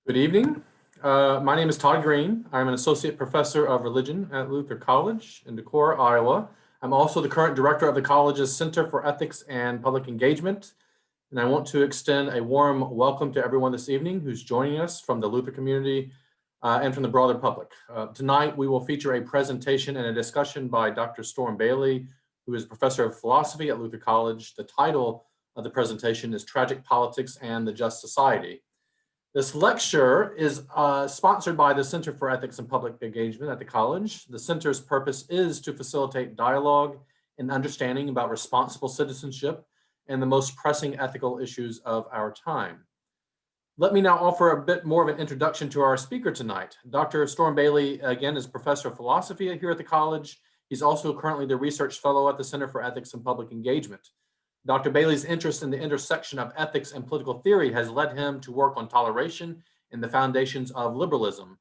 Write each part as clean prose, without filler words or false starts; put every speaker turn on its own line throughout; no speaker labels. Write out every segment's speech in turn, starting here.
Good evening. My name is Todd Green. I'm an associate professor of religion at Luther College in Decorah, Iowa. I'm also the current director of the college's Center for Ethics and Public Engagement. And I want to extend a warm welcome to everyone this evening who's joining us from the Luther community and from the broader public. Tonight, we will feature a presentation and a discussion by Dr. Storm Bailey, who is professor of philosophy at Luther College. The title of the presentation is Tragic Politics and the Just Society. This lecture is sponsored by the Center for Ethics and Public Engagement at the college. The center's purpose is to facilitate dialogue and understanding about responsible citizenship and the most pressing ethical issues of our time. Let me now offer a bit more of an introduction to our speaker tonight. Dr. Storm Bailey, again, is professor of philosophy here at the college. He's also currently the research fellow at the Center for Ethics and Public Engagement. Dr. Bailey's interest in the intersection of ethics and political theory has led him to work on toleration and the foundations of liberalism,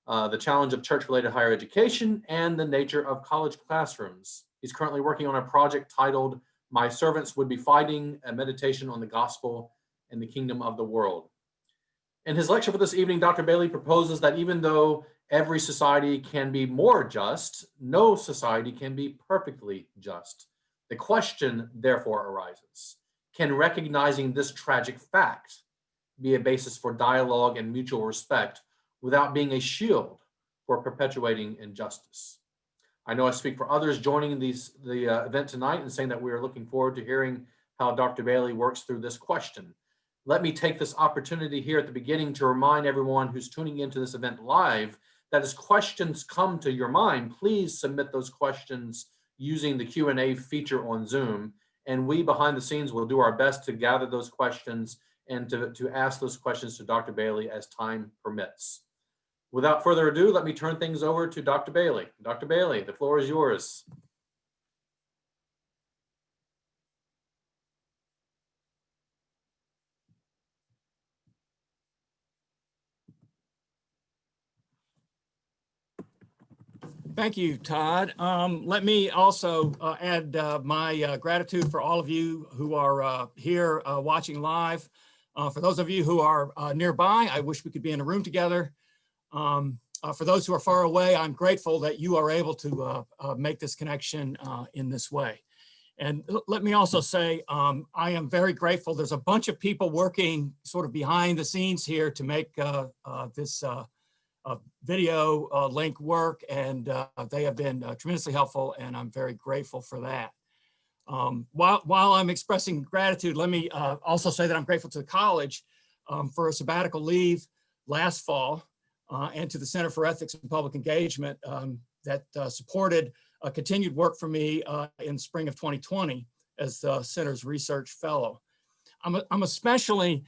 the challenge of church-related higher education, and the nature of college classrooms. He's currently working on a project titled My Servants Would Be Fighting, a meditation on the gospel and the kingdom of the world. In his lecture for this evening, Dr. Bailey proposes that even though every society can be more just, no society can be perfectly just. The question, therefore, arises, can recognizing this tragic fact be a basis for dialogue and mutual respect without being a shield for perpetuating injustice? I know I speak for others joining the event tonight and saying that we are looking forward to hearing how Dr. Bailey works through this question. Let me take this opportunity here at the beginning to remind everyone who's tuning into this event live that as questions come to your mind, please submit those questions using the Q&A feature on Zoom. And we behind the scenes will do our best to gather those questions and to ask those questions to Dr. Bailey as time permits. Without further ado, let me turn things over to Dr. Bailey. Dr. Bailey, the floor is yours.
Thank you, Todd. Let me also add my gratitude for all of you who are here watching live. For those of you who are nearby, I wish we could be in a room together. For those who are far away, I'm grateful that you are able to make this connection in this way. And let me also say, I am very grateful. There's a bunch of people working sort of behind the scenes here to make this video link work, and they have been tremendously helpful, and I'm very grateful for that. While I'm expressing gratitude, let me also say that I'm grateful to the college for a sabbatical leave last fall, and to the Center for Ethics and Public Engagement that supported continued work for me in spring of 2020 as the center's research fellow. I'm especially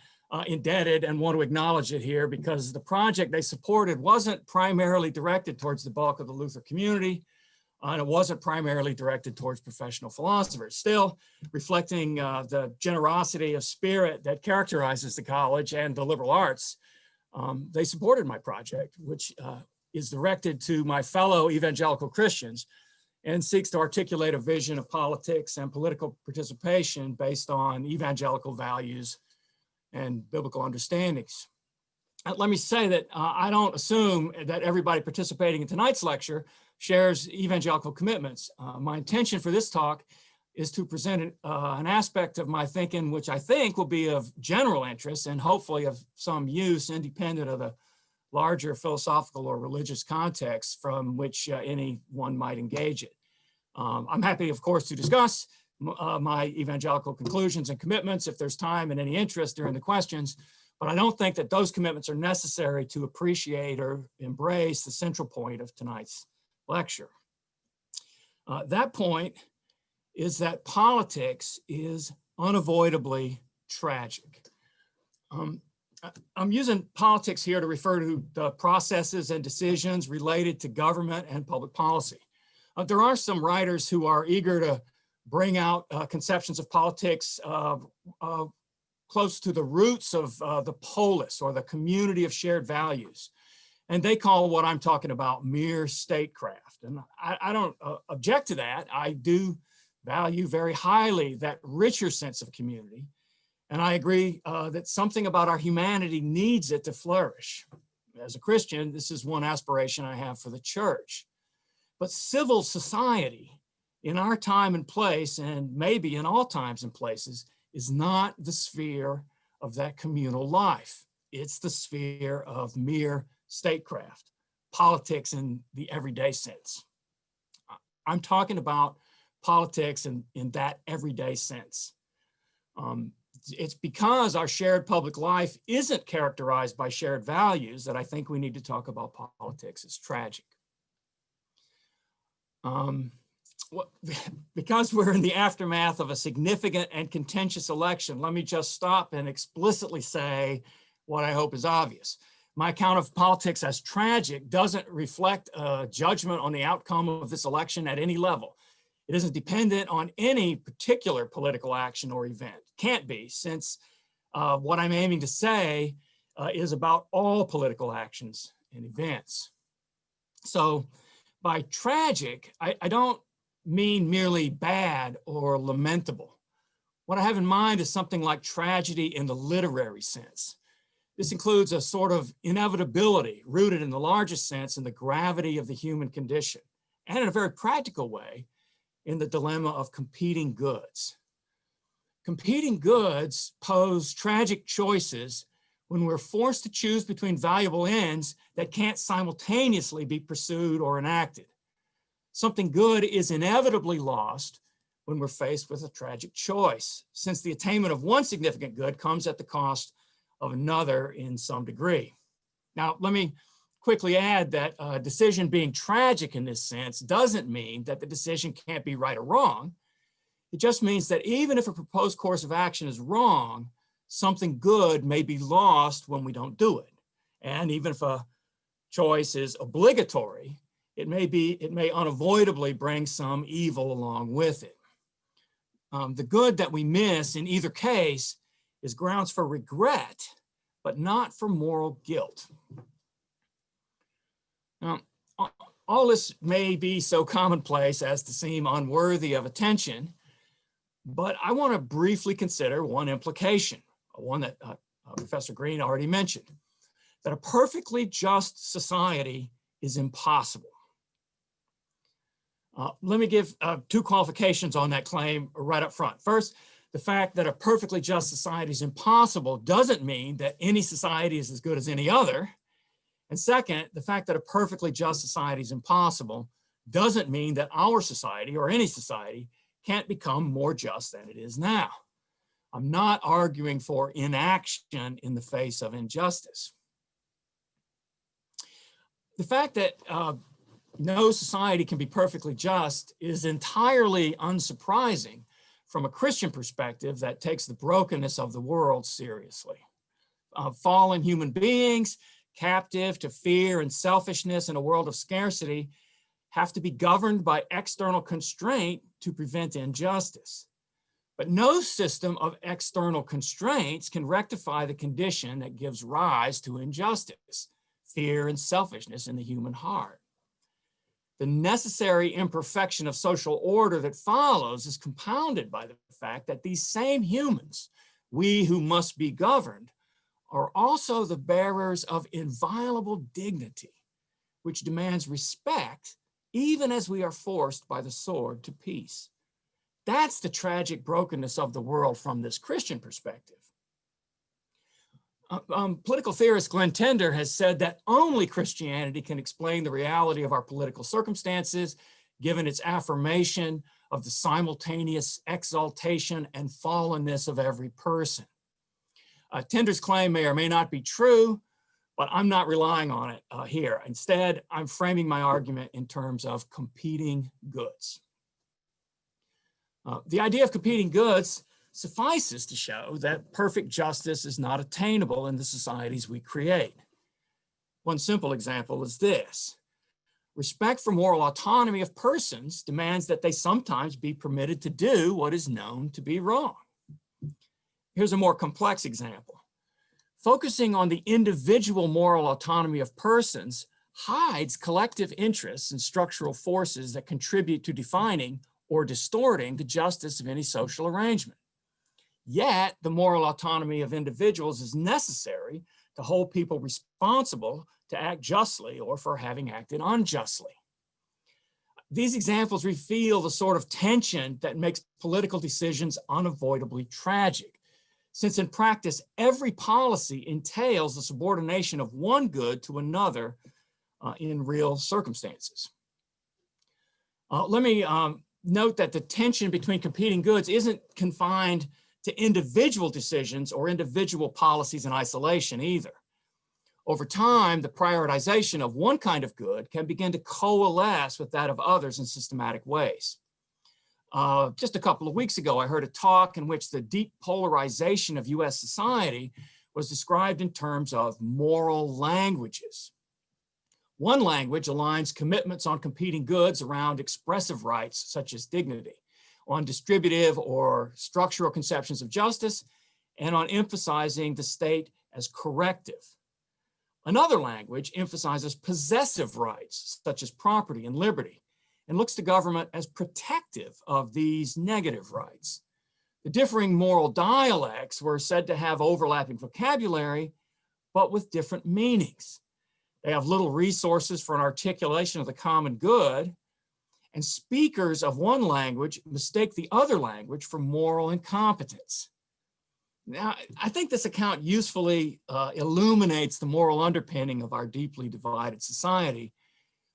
indebted and want to acknowledge it here because the project they supported wasn't primarily directed towards the bulk of the Luther community, and it wasn't primarily directed towards professional philosophers. Still, reflecting the generosity of spirit that characterizes the college and the liberal arts, they supported my project, which is directed to my fellow evangelical Christians and seeks to articulate a vision of politics and political participation based on evangelical values and biblical understandings. Let me say that I don't assume that everybody participating in tonight's lecture shares evangelical commitments. My intention for this talk is to present an aspect of my thinking which I think will be of general interest and hopefully of some use independent of the larger philosophical or religious context from which anyone might engage it. I'm happy, of course, to discuss my evangelical conclusions and commitments if there's time and any interest during the questions, but I don't think that those commitments are necessary to appreciate or embrace the central point of tonight's lecture. That point is that politics is unavoidably tragic. I'm using politics here to refer to the processes and decisions related to government and public policy. There are some writers who are eager to bring out conceptions of politics close to the roots of the polis or the community of shared values. And they call what I'm talking about mere statecraft. And I don't object to that. I do value very highly that richer sense of community. And I agree that something about our humanity needs it to flourish. As a Christian, this is one aspiration I have for the church. But civil society in our time and place, and maybe in all times and places, is not the sphere of that communal life. It's the sphere of mere statecraft, politics in the everyday sense. I'm talking about politics in that everyday sense. It's because our shared public life isn't characterized by shared values that I think we need to talk about politics as tragic. Because we're in the aftermath of a significant and contentious election, let me just stop and explicitly say what I hope is obvious. My account of politics as tragic doesn't reflect a judgment on the outcome of this election at any level. It isn't dependent on any particular political action or event. Can't be, since what I'm aiming to say is about all political actions and events. So by tragic, I don't mean merely bad or lamentable. What I have in mind is something like tragedy in the literary sense. This includes a sort of inevitability rooted in the largest sense in the gravity of the human condition, and in a very practical way, in the dilemma of competing goods. Competing goods pose tragic choices when we're forced to choose between valuable ends that can't simultaneously be pursued or enacted. Something good is inevitably lost when we're faced with a tragic choice, since the attainment of one significant good comes at the cost of another in some degree. Now, let me quickly add that a decision being tragic in this sense doesn't mean that the decision can't be right or wrong. It just means that even if a proposed course of action is wrong, something good may be lost when we don't do it. And even if a choice is obligatory, it may unavoidably bring some evil along with it. The good that we miss in either case is grounds for regret, but not for moral guilt. Now, all this may be so commonplace as to seem unworthy of attention, but I want to briefly consider one implication, one that Professor Green already mentioned, that a perfectly just society is impossible. Let me give two qualifications on that claim right up front. First, the fact that a perfectly just society is impossible doesn't mean that any society is as good as any other. And second, the fact that a perfectly just society is impossible doesn't mean that our society or any society can't become more just than it is now. I'm not arguing for inaction in the face of injustice. The fact that no society can be perfectly just is entirely unsurprising from a Christian perspective that takes the brokenness of the world seriously. Fallen human beings, captive to fear and selfishness in a world of scarcity, have to be governed by external constraint to prevent injustice. But no system of external constraints can rectify the condition that gives rise to injustice, fear and selfishness in the human heart. The necessary imperfection of social order that follows is compounded by the fact that these same humans, we who must be governed, are also the bearers of inviolable dignity, which demands respect even as we are forced by the sword to peace. That's the tragic brokenness of the world from this Christian perspective. Political theorist Glenn Tender has said that only Christianity can explain the reality of our political circumstances, given its affirmation of the simultaneous exaltation and fallenness of every person. Tender's claim may or may not be true, but I'm not relying on it here. Instead, I'm framing my argument in terms of competing goods. The idea of competing goods suffices to show that perfect justice is not attainable in the societies we create. One simple example is this. Respect for moral autonomy of persons demands that they sometimes be permitted to do what is known to be wrong. Here's a more complex example. Focusing on the individual moral autonomy of persons hides collective interests and structural forces that contribute to defining or distorting the justice of any social arrangement. Yet the moral autonomy of individuals is necessary to hold people responsible to act justly or for having acted unjustly. These examples reveal the sort of tension that makes political decisions unavoidably tragic, since in practice, every policy entails the subordination of one good to another in real circumstances. Let me note that the tension between competing goods isn't confined to individual decisions or individual policies in isolation either. Over time, the prioritization of one kind of good can begin to coalesce with that of others in systematic ways. Just a couple of weeks ago, I heard a talk in which the deep polarization of US society was described in terms of moral languages. One language aligns commitments on competing goods around expressive rights, such as dignity, on distributive or structural conceptions of justice, and on emphasizing the state as corrective. Another language emphasizes possessive rights, such as property and liberty, and looks to government as protective of these negative rights. The differing moral dialects were said to have overlapping vocabulary, but with different meanings. They have little resources for an articulation of the common good, and speakers of one language mistake the other language for moral incompetence. Now, I think this account usefully illuminates the moral underpinning of our deeply divided society,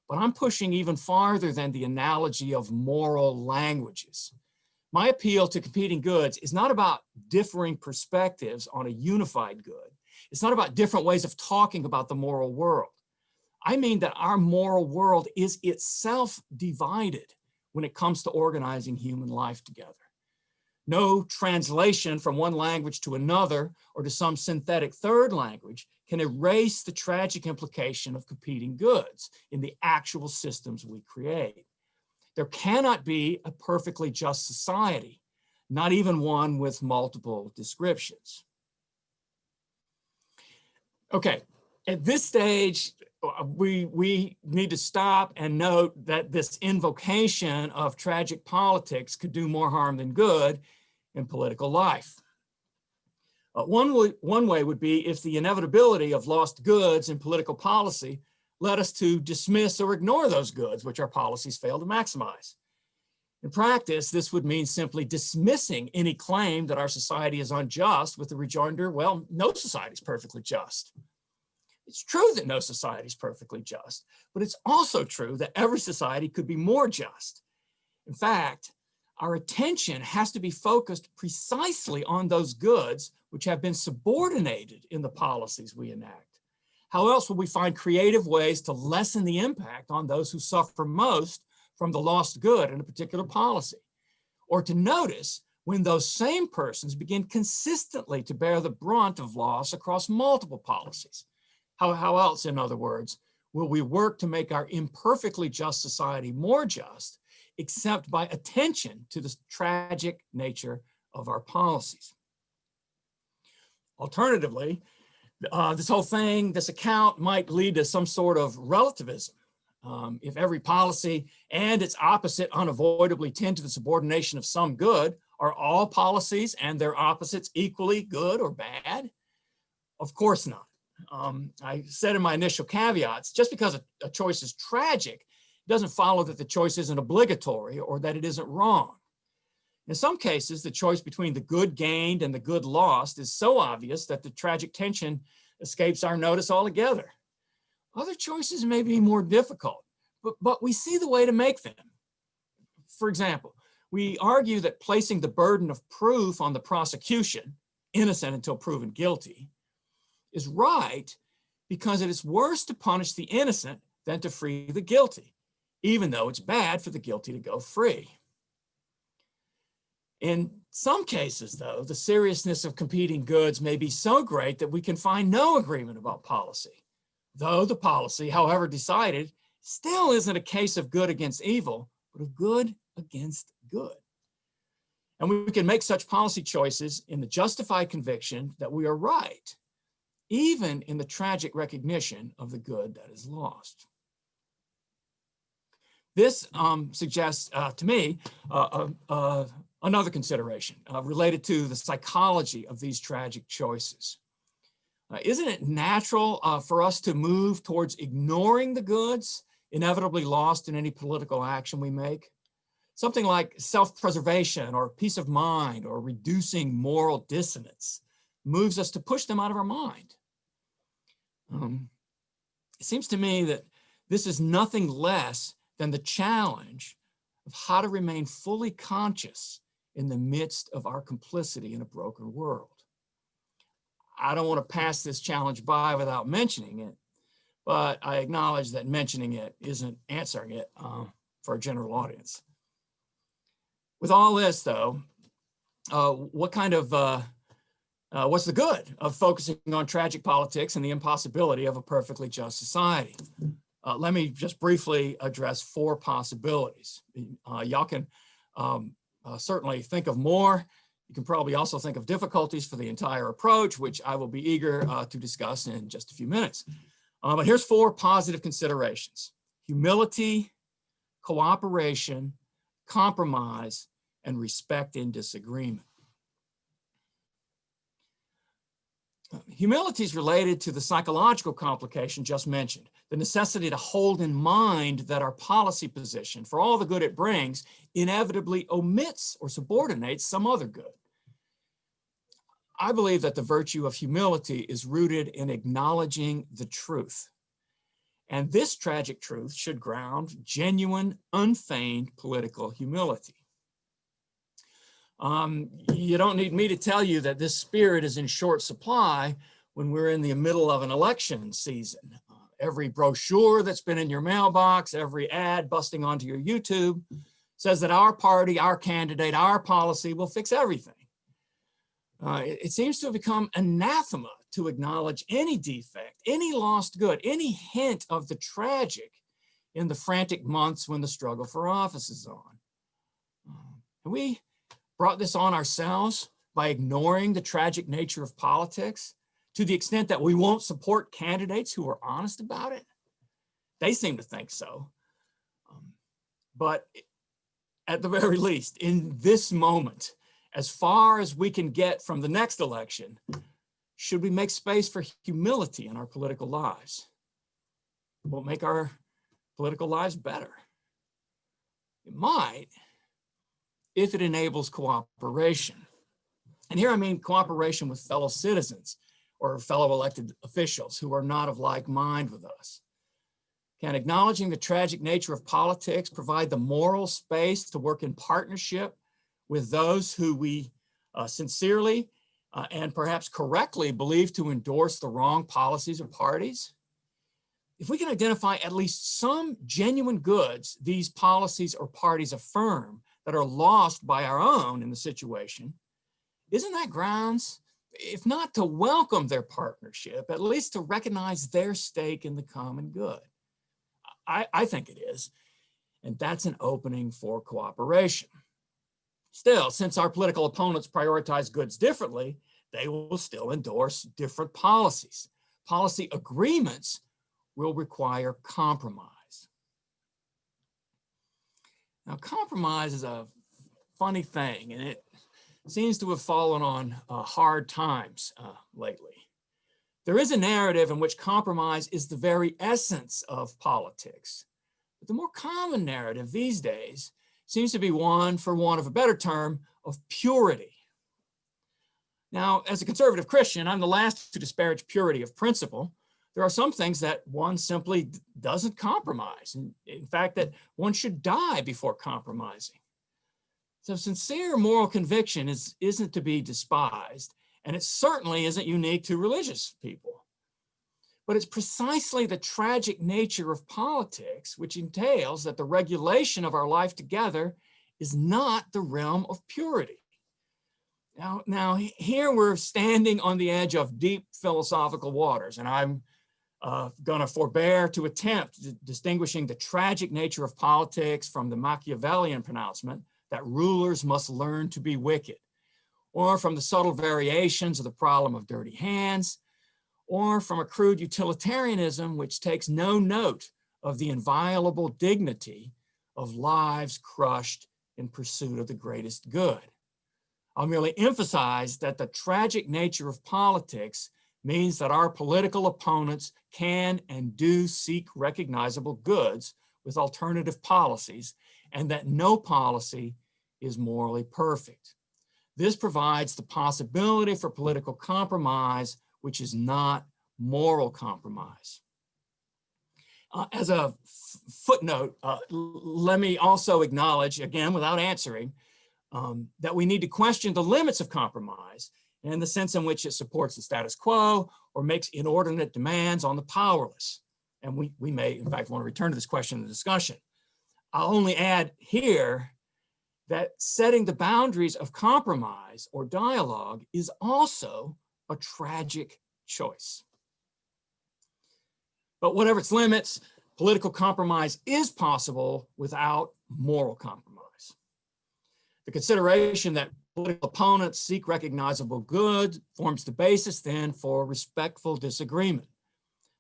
but I'm pushing even farther than the analogy of moral languages. My appeal to competing goods is not about differing perspectives on a unified good. It's not about different ways of talking about the moral world. I mean that our moral world is itself divided when it comes to organizing human life together. No translation from one language to another or to some synthetic third language can erase the tragic implication of competing goods in the actual systems we create. There cannot be a perfectly just society, not even one with multiple descriptions. Okay, at this stage, we need to stop and note that this invocation of tragic politics could do more harm than good in political life. One way would be if the inevitability of lost goods in political policy led us to dismiss or ignore those goods which our policies fail to maximize. In practice, this would mean simply dismissing any claim that our society is unjust with the rejoinder, well, no society is perfectly just. It's true that no society is perfectly just, but it's also true that every society could be more just. In fact, our attention has to be focused precisely on those goods which have been subordinated in the policies we enact. How else will we find creative ways to lessen the impact on those who suffer most from the lost good in a particular policy? Or to notice when those same persons begin consistently to bear the brunt of loss across multiple policies? How else, in other words, will we work to make our imperfectly just society more just, except by attention to the tragic nature of our policies? Alternatively, this account might lead to some sort of relativism. If every policy and its opposite unavoidably tend to the subordination of some good, are all policies and their opposites equally good or bad? Of course not. I said in my initial caveats, just because a choice is tragic, it doesn't follow that the choice isn't obligatory or that it isn't wrong. In some cases, the choice between the good gained and the good lost is so obvious that the tragic tension escapes our notice altogether. Other choices may be more difficult, but we see the way to make them. For example, we argue that placing the burden of proof on the prosecution, innocent until proven guilty, is right because it is worse to punish the innocent than to free the guilty, even though it's bad for the guilty to go free. In some cases, though, the seriousness of competing goods may be so great that we can find no agreement about policy, though the policy, however decided, still isn't a case of good against evil, but of good against good. And we can make such policy choices in the justified conviction that we are right, even in the tragic recognition of the good that is lost. This suggests to me a Another consideration related to the psychology of these tragic choices. Isn't it natural for us to move towards ignoring the goods inevitably lost in any political action we make? Something like self-preservation or peace of mind or reducing moral dissonance moves us to push them out of our mind. It seems to me that this is nothing less than the challenge of how to remain fully conscious in the midst of our complicity in a broken world. I don't want to pass this challenge by without mentioning it, but I acknowledge that mentioning it isn't answering it for a general audience. With all this, though, what's the good of focusing on tragic politics and the impossibility of a perfectly just society? Let me just briefly address 4 possibilities. Y'all can certainly think of more. You can probably also think of difficulties for the entire approach, which I will be eager to discuss in just a few minutes. But here's 4 positive considerations: humility, cooperation, compromise, and respect in disagreement. Humility is related to the psychological complication just mentioned, the necessity to hold in mind that our policy position, for all the good it brings, inevitably omits or subordinates some other good. I believe that the virtue of humility is rooted in acknowledging the truth. And this tragic truth should ground genuine, unfeigned political humility. You don't need me to tell you that this spirit is in short supply when we're in the middle of an election season. Every brochure that's been in your mailbox, every ad busting onto your YouTube says that our party, our candidate, our policy will fix everything. It seems to have become anathema to acknowledge any defect, any lost good, any hint of the tragic in the frantic months when the struggle for office is on. And we brought this on ourselves by ignoring the tragic nature of politics to the extent that we won't support candidates who are honest about it. They seem to think so. But at the very least, in this moment, as far as we can get from the next election, should we make space for humility in our political lives? It will make our political lives better. It might, if it enables cooperation. And here I mean cooperation with fellow citizens or fellow elected officials who are not of like mind with us. Can acknowledging the tragic nature of politics provide the moral space to work in partnership with those who we sincerely and perhaps correctly believe to endorse the wrong policies or parties? If we can identify at least some genuine goods these policies or parties affirm that are lost by our own in the situation, isn't that grounds, if not to welcome their partnership, at least to recognize their stake in the common good? I think it is, and that's an opening for cooperation. Still, since our political opponents prioritize goods differently, they will still endorse different policies. Policy agreements will require compromise. Now, compromise is a funny thing, and it seems to have fallen on hard times lately. There is a narrative in which compromise is the very essence of politics. But the more common narrative these days seems to be one, for want of a better term, of purity. Now, as a conservative Christian, I'm the last to disparage purity of principle. There are some things that one simply doesn't compromise. And in fact, that one should die before compromising. So sincere moral conviction isn't to be despised, and it certainly isn't unique to religious people. But it's precisely the tragic nature of politics, which entails that the regulation of our life together is not the realm of purity. Now here we're standing on the edge of deep philosophical waters, and I'm going to forbear to attempt distinguishing the tragic nature of politics from the Machiavellian pronouncement that rulers must learn to be wicked, or from the subtle variations of the problem of dirty hands, or from a crude utilitarianism which takes no note of the inviolable dignity of lives crushed in pursuit of the greatest good. I'll merely emphasize that the tragic nature of politics means that our political opponents can and do seek recognizable goods with alternative policies, and that no policy is morally perfect. This provides the possibility for political compromise, which is not moral compromise. As a footnote, let me also acknowledge, again, without answering, that we need to question the limits of compromise and the sense in which it supports the status quo or makes inordinate demands on the powerless. And we may, in fact, want to return to this question in the discussion. I'll only add here that setting the boundaries of compromise or dialogue is also a tragic choice. But whatever its limits, political compromise is possible without moral compromise. The consideration that political opponents seek recognizable good forms the basis then for respectful disagreement.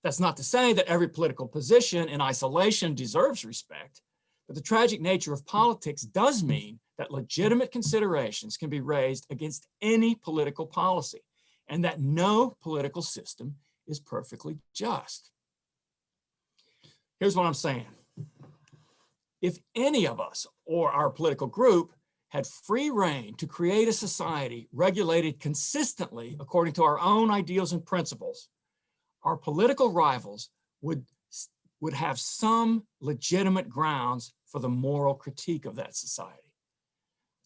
That's not to say that every political position in isolation deserves respect, but the tragic nature of politics does mean that legitimate considerations can be raised against any political policy, and that no political system is perfectly just. Here's what I'm saying. If any of us or our political group had free rein to create a society regulated consistently according to our own ideals and principles, our political rivals would have some legitimate grounds for the moral critique of that society.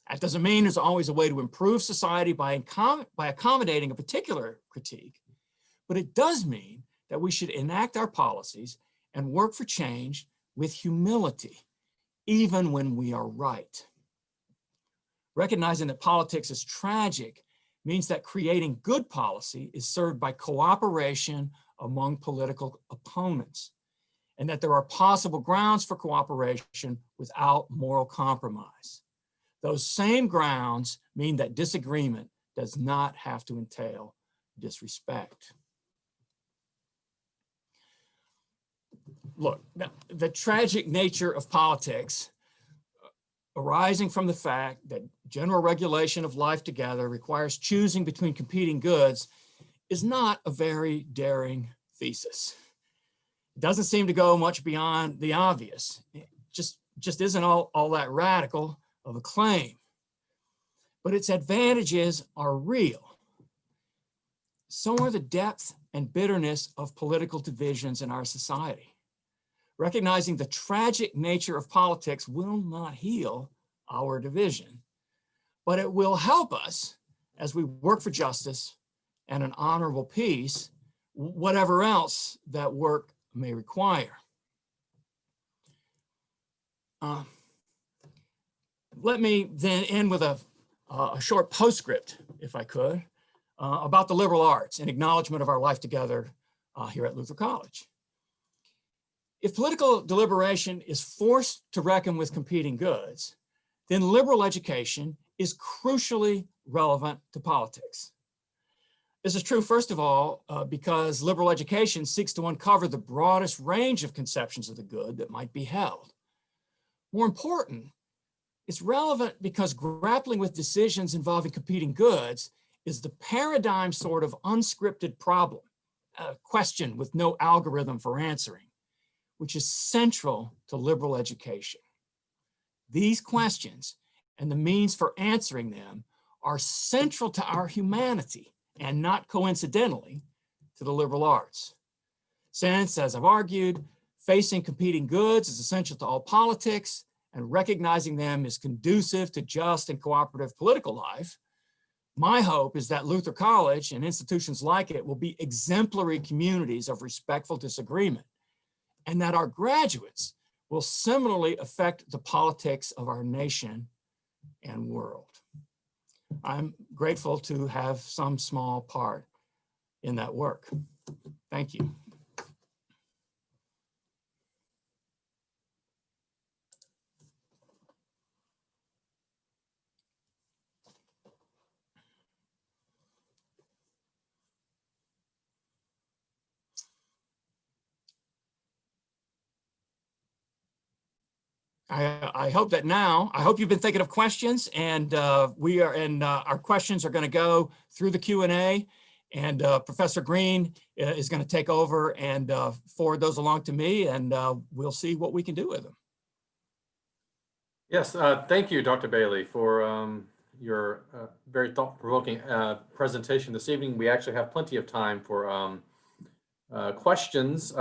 That doesn't mean there's always a way to improve society by accommodating a particular critique, but it does mean that we should enact our policies and work for change with humility, even when we are right. Recognizing that politics is tragic means that creating good policy is served by cooperation among political opponents, and that there are possible grounds for cooperation without moral compromise. Those same grounds mean that disagreement does not have to entail disrespect. Look, the tragic nature of politics arising from the fact that general regulation of life together requires choosing between competing goods is not a very daring thesis. It doesn't seem to go much beyond the obvious. It just isn't all that radical of a claim. But its advantages are real. So are the depth and bitterness of political divisions in our society. Recognizing the tragic nature of politics will not heal our division, but it will help us as we work for justice and an honorable peace, whatever else that work may require. Let me then end with a short postscript, if I could, about the liberal arts in acknowledgement of our life together here at Luther College. If political deliberation is forced to reckon with competing goods, then liberal education is crucially relevant to politics. This is true, first of all, because liberal education seeks to uncover the broadest range of conceptions of the good that might be held. More important, it's relevant because grappling with decisions involving competing goods is the paradigm sort of unscripted problem, a question with no algorithm for answering, which is central to liberal education. These questions and the means for answering them are central to our humanity and not coincidentally to the liberal arts. Since, as I've argued, facing competing goods is essential to all politics and recognizing them is conducive to just and cooperative political life, my hope is that Luther College and institutions like it will be exemplary communities of respectful disagreement, and that our graduates will similarly affect the politics of our nation and world. I'm grateful to have some small part in that work. Thank you. I hope that now, I hope you've been thinking of questions, and our questions are going to go through the Q&A, and Professor Green is going to take over and forward those along to me, and we'll see what we can do with them.
Yes, thank you, Dr. Bailey, for your very thought-provoking presentation this evening. We actually have plenty of time for questions.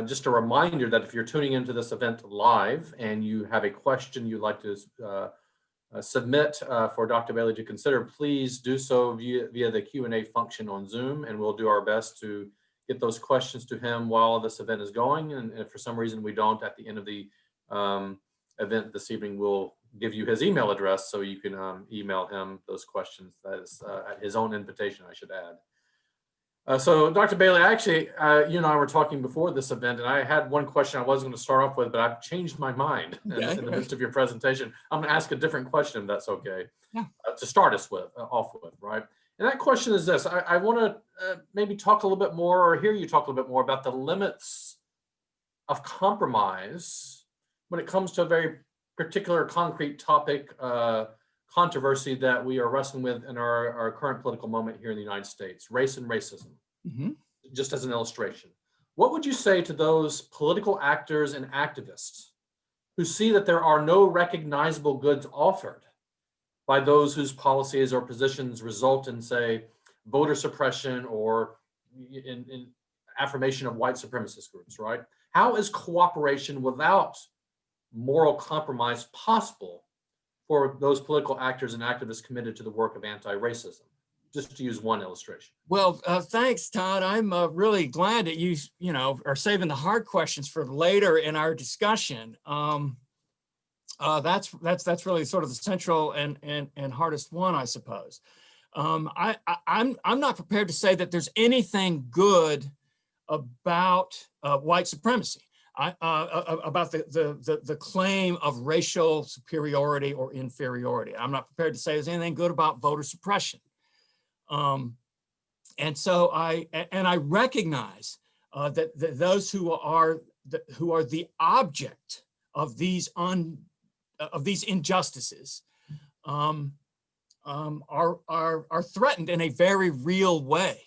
Just a reminder that if you're tuning into this event live and you have a question you'd like to submit for Dr. Bailey to consider, please do so via the Q&A function on Zoom, and we'll do our best to get those questions to him while this event is going. And if for some reason we don't at the end of the event this evening, we'll give you his email address so you can email him those questions. That is at his own invitation, I should add. So Dr. Bailey, actually, you and I were talking before this event, and I had one question I was going to start off with, but I've changed my mind in the midst of your presentation. I'm going to ask a different question, if that's okay, to start us with, off with, right? And that question is this. I want to maybe talk a little bit more, or hear you talk a little bit more about the limits of compromise when it comes to a very particular concrete topic, controversy that we are wrestling with in our current political moment here in the United States, race and racism. Just as an illustration, what would you say to those political actors and activists who see that there are no recognizable goods offered by those whose policies or positions result in, say, voter suppression or in affirmation of white supremacist groups, right? How is cooperation without moral compromise possible for those political actors and activists committed to the work of anti-racism? Just to use one illustration.
Well, thanks, Todd. I'm really glad that you are saving the hard questions for later in our discussion. That's really sort of the central and hardest one, I suppose. I'm not prepared to say that there's anything good about white supremacy. About the claim of racial superiority or inferiority. I'm not prepared to say there's anything good about voter suppression. And so I recognize that those who are the object of these injustices are threatened in a very real way,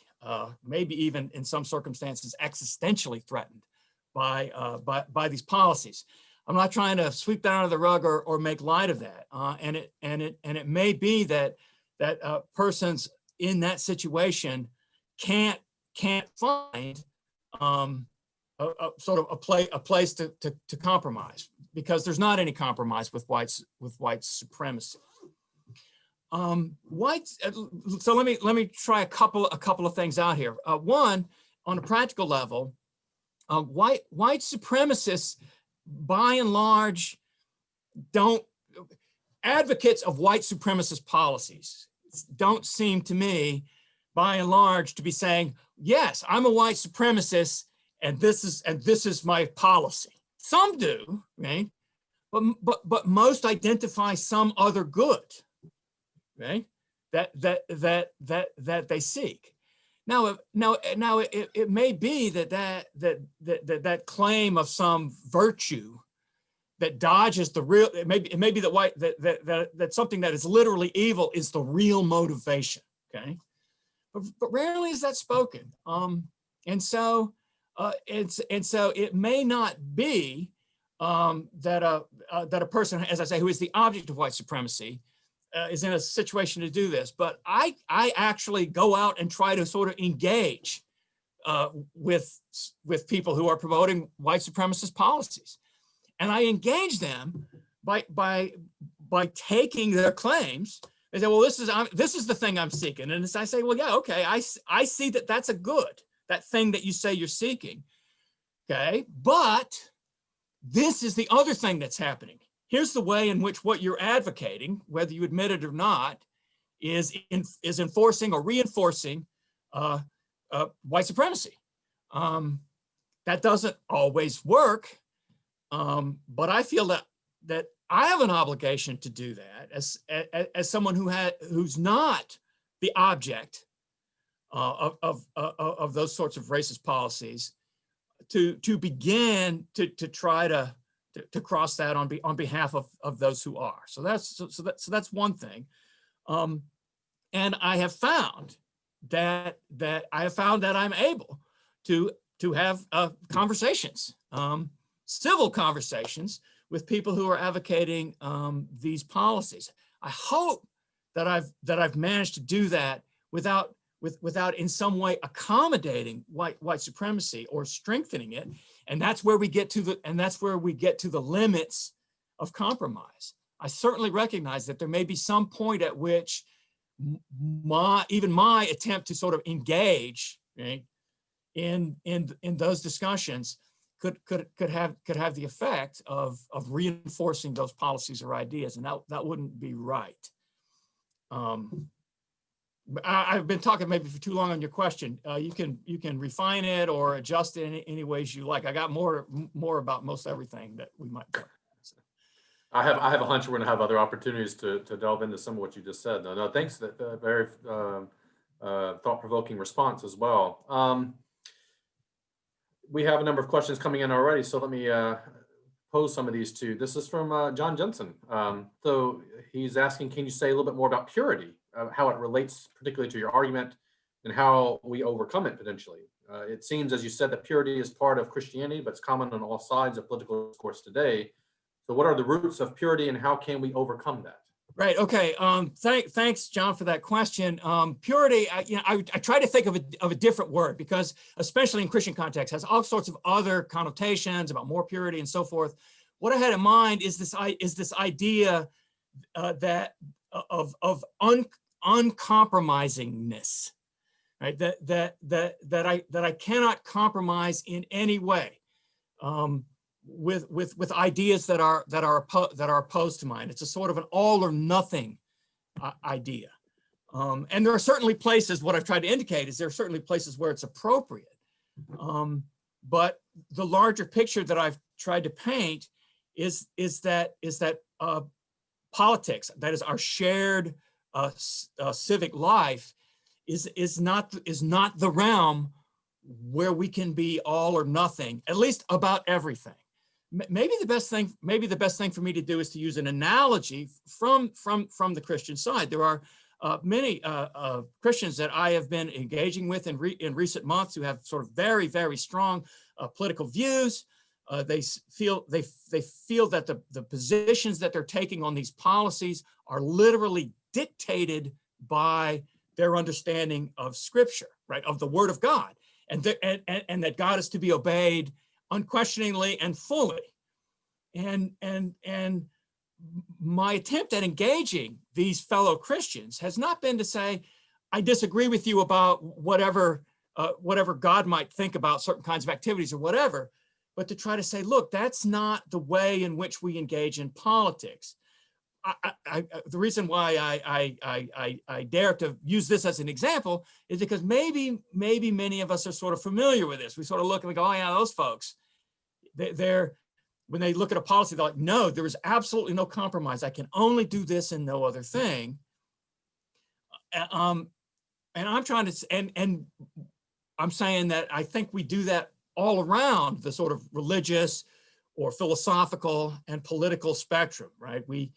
maybe even in some circumstances existentially threatened by these policies. I'm not trying to sweep that under the rug or make light of that. And it may be that persons in that situation can't find a place to compromise, because there's not any compromise with white supremacy. So let me try a couple of things out here. One, on a practical level, white supremacists, by and large, advocates of white supremacist policies don't seem to me, by and large, to be saying, yes, I'm a white supremacist and this is my policy. Some do, right? But most identify some other good, right? That they seek. Now it may be that claim of some virtue that dodges the real. It may be that something that is literally evil is the real motivation. Okay, but rarely is that spoken. And so it may not be that a person, as I say, who is the object of white supremacy, is in a situation to do this. But I actually go out and try to sort of engage with people who are promoting white supremacist policies, and I engage them by taking their claims. They say, well, this is the thing I'm seeking, and I say, well, yeah, okay, I see that that's a good, that thing that you say you're seeking, okay, but this is the other thing that's happening. Here's the way in which what you're advocating, whether you admit it or not, is enforcing or reinforcing white supremacy. That doesn't always work, but I feel that I have an obligation to do that as someone who's not the object of those sorts of racist policies, to begin to try to to cross that on behalf of those who are. So that's one thing. And I have found that I'm able to have conversations, civil conversations with people who are advocating these policies. I hope that I've managed to do that without in some way accommodating white supremacy or strengthening it. And that's where we get to the limits of compromise. I certainly recognize that there may be some point at which even my attempt to sort of engage, right, in those discussions could have the effect of reinforcing those policies or ideas, and that wouldn't be right. I've been talking maybe for too long on your question. You can refine it or adjust it in any ways you like. I got more about most everything that we might talk about.
I have a hunch we're going to have other opportunities to delve into some of what you just said. No, thanks. That very thought-provoking response as well. We have a number of questions coming in already, so let me pose some of these to. This is from John Jensen. So he's asking, can you say a little bit more about purity, how it relates particularly to your argument, and how we overcome it potentially? It seems, as you said, that purity is part of Christianity, but it's common on all sides of political discourse today. So what are the roots of purity and how can we overcome that?
Right. Okay. Thanks, John, for that question. Purity, I try to think of a different word because, especially in Christian context, has all sorts of other connotations about more purity and so forth. What I had in mind is this idea that of uncompromisingness, right? That I cannot compromise in any way. With ideas that are opposed to mine. It's a sort of an all or nothing idea. And there are certainly places, what I've tried to indicate is there are certainly places where it's appropriate. But the larger picture that I've tried to paint is that politics, that is our shared civic life, is not the realm where we can be all or nothing, at least about everything. Maybe the best thing for me to do is to use an analogy from the Christian side. There are many Christians that I have been engaging with in recent months who have sort of very, very strong political views. They feel that the positions that they're taking on these policies are literally dictated by their understanding of Scripture, right, of the Word of God, and that God is to be obeyed unquestioningly and fully. And my attempt at engaging these fellow Christians has not been to say, I disagree with you about whatever God might think about certain kinds of activities or whatever, but to try to say, look, that's not the way in which we engage in politics. The reason why I dare to use this as an example is because maybe many of us are sort of familiar with this. We sort of look and we go, oh yeah, those folks, when they look at a policy, they're like, no, there is absolutely no compromise. I can only do this and no other thing. And I'm trying to, and I'm saying that I think we do that all around the sort of religious or philosophical and political spectrum, right? We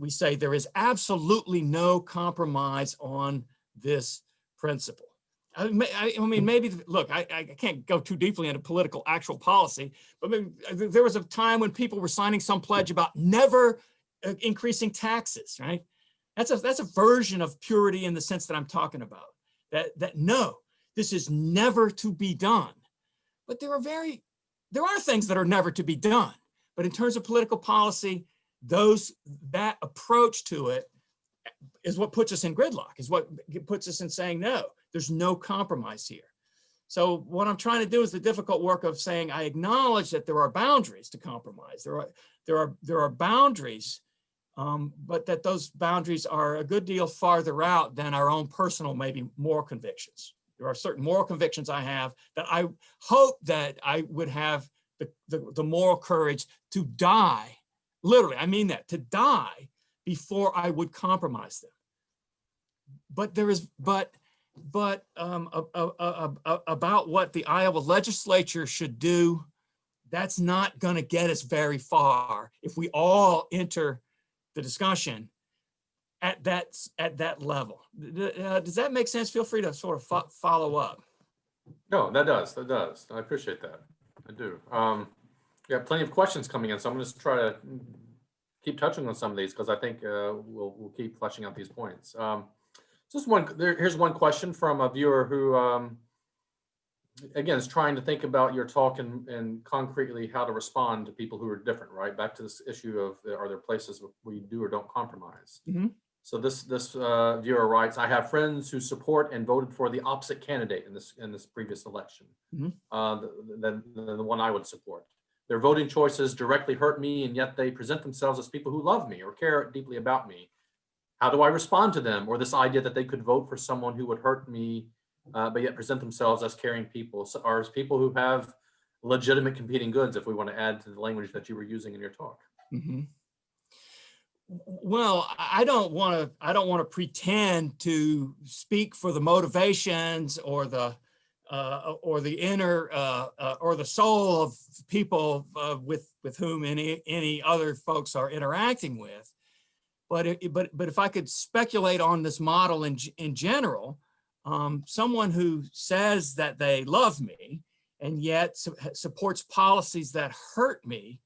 say there is absolutely no compromise on this principle. I mean, maybe, look, I can't go too deeply into political actual policy, but maybe there was a time when people were signing some pledge about never increasing taxes, right? That's a version of purity in the sense that I'm talking about, that no, this is never to be done. But there are things that are never to be done. But in terms of political policy, that approach to it is what puts us in gridlock, is what puts us in saying, no, there's no compromise here. So what I'm trying to do is the difficult work of saying, I acknowledge that there are boundaries to compromise. There are boundaries, but that those boundaries are a good deal farther out than our own personal, maybe moral convictions. There are certain moral convictions I have that I hope that I would have the moral courage to die. Literally, I mean that, to die before I would compromise them. But there is, about what the Iowa legislature should do, that's not going to get us very far if we all enter the discussion at that level. Does that make sense? Feel free to sort of follow up.
No, that does. That does. I appreciate that. I do. Yeah, plenty of questions coming in, so I'm going to try to keep touching on some of these because I think we'll keep fleshing out these points. Here's one question from a viewer who, again, is trying to think about your talk and concretely how to respond to people who are different, right? Back to this issue of are there places where you do or don't compromise?
Mm-hmm.
So this viewer writes, I have friends who support and voted for the opposite candidate in this previous election, than the one I would support. Their voting choices directly hurt me, and yet they present themselves as people who love me or care deeply about me. How do I respond to them, or this idea that they could vote for someone who would hurt me, but yet present themselves as caring people, or as people who have legitimate competing goods, if we want to add to the language that you were using in your talk?
Mm-hmm. Well, I don't want to pretend to speak for the motivations or the inner or the soul of people with whom any other folks are interacting with. But if I could speculate on this model in general, someone who says that they love me and yet supports policies that hurt me,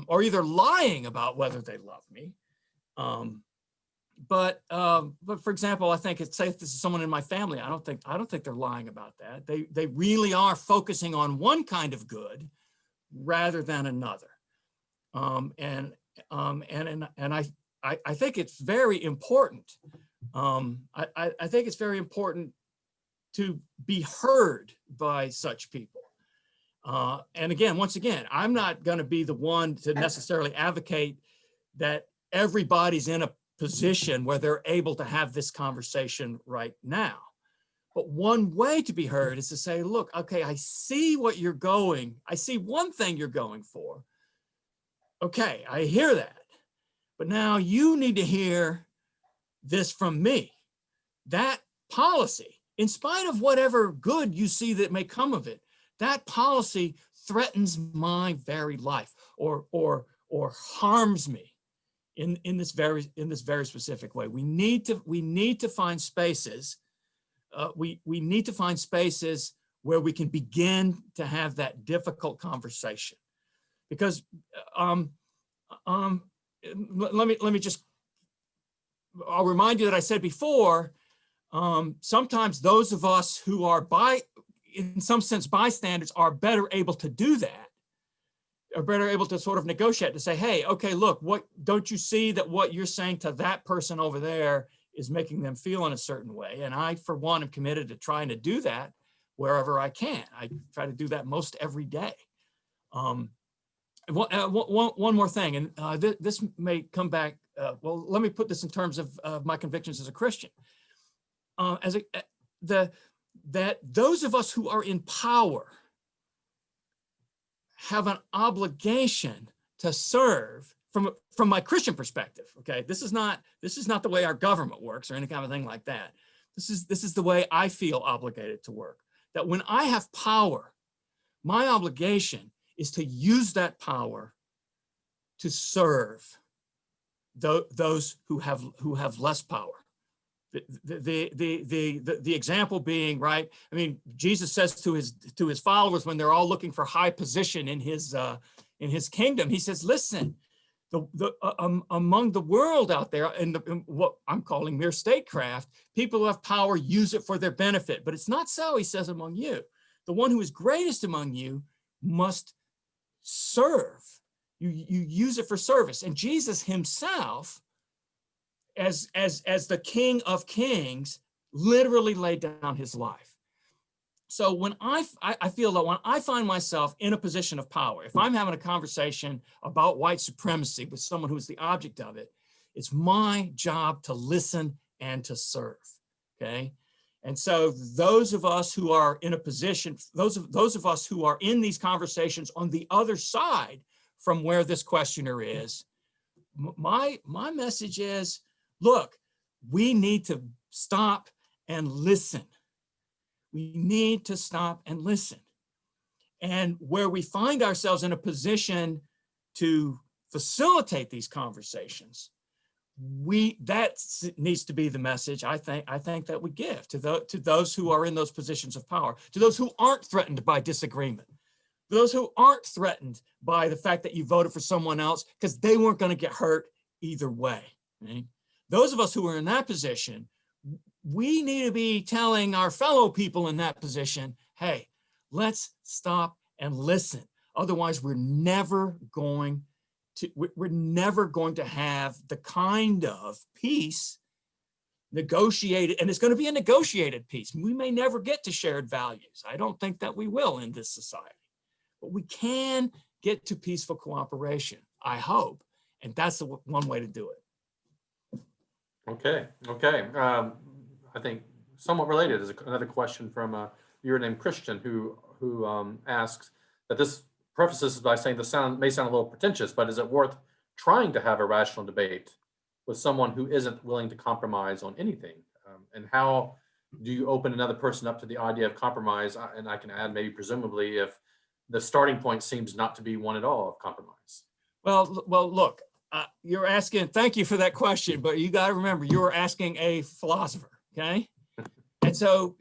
or either lying about whether they love me. But for example, I think it's safe. This is someone in my family. I don't think they're lying about that. They really are focusing on one kind of good rather than another. And I think it's very important. I think it's very important to be heard by such people. And again, once again, I'm not going to be the one to necessarily advocate that everybody's in a position where they're able to have this conversation right now. But one way to be heard is to say, look, okay, I see what you're going. I see one thing you're going for. Okay, I hear that. But now you need to hear this from me. That policy, in spite of whatever good you see that may come of it, that policy threatens my very life or harms me in this very specific way. We need to find spaces. We need to find spaces where we can begin to have that difficult conversation. Because let me just, I'll remind you that I said before, sometimes those of us who are in some sense bystanders are better able to do that, are better able to sort of negotiate, to say, hey, okay, look, what don't you see that what you're saying to that person over there is making them feel in a certain way? And I, for one, am committed to trying to do that wherever I can. I try to do that most every day. One more thing, and this may come back. Well, let me put this in terms of my convictions as a Christian. That those of us who are in power have an obligation to serve from my Christian perspective. Okay, this is not the way our government works or any kind of thing like that. This is the way I feel obligated to work. That when I have power, my obligation is to use that power to serve those who have less power. The example being, right? I mean, Jesus says to his followers when they're all looking for high position in his kingdom, he says, "Listen, among the world out there, in what I'm calling mere statecraft, people who have power use it for their benefit. But it's not so," he says, "among you. The one who is greatest among you must serve. You use it for service." And Jesus himself, as the King of Kings, literally laid down his life. So when I feel that when I find myself in a position of power, if I'm having a conversation about white supremacy with someone who's the object of it, it's my job to listen and to serve. Okay. And so those of us who are in a position, those of us who are in these conversations on the other side from where this questioner is, my message is, look, we need to stop and listen. We need to stop and listen. And where we find ourselves in a position to facilitate these conversations, that needs to be the message I think that we give to those who are in those positions of power, to those who aren't threatened by disagreement, those who aren't threatened by the fact that you voted for someone else because they weren't going to get hurt either way. Right? Those of us who are in that position, we need to be telling our fellow people in that position, hey, let's stop and listen. Otherwise, we're never going to have the kind of peace negotiated, and it's going to be a negotiated peace. We may never get to shared values. I don't think that we will in this society, but we can get to peaceful cooperation, I hope, and that's the one way to do it.
Okay. I think somewhat related is another question from a viewer named Christian who asks that this prefaces by saying this may sound a little pretentious, but is it worth trying to have a rational debate with someone who isn't willing to compromise on anything? And how do you open another person up to the idea of compromise? And I can add, maybe presumably, if the starting point seems not to be one at all of compromise.
Well, look, you're asking, thank you for that question, but you got to remember, you're asking a philosopher, okay? And so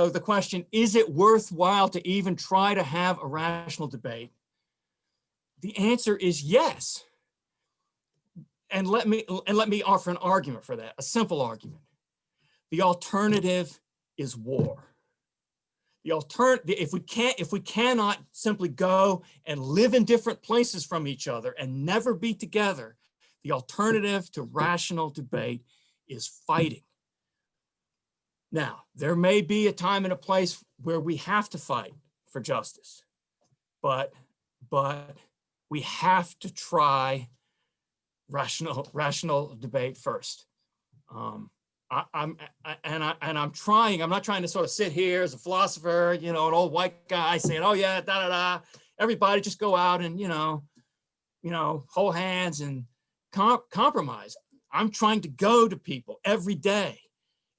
the question, is it worthwhile to even try to have a rational debate? The answer is yes. And let me offer an argument for that, a simple argument. The alternative is war. The alternative, if we cannot simply go and live in different places from each other and never be together, the alternative to rational debate is fighting. Now, there may be a time and a place where we have to fight for justice, but we have to try rational debate first. I'm not trying to sort of sit here as a philosopher, an old white guy saying, oh yeah, everybody just go out and, hold hands and compromise. I'm trying to go to people every day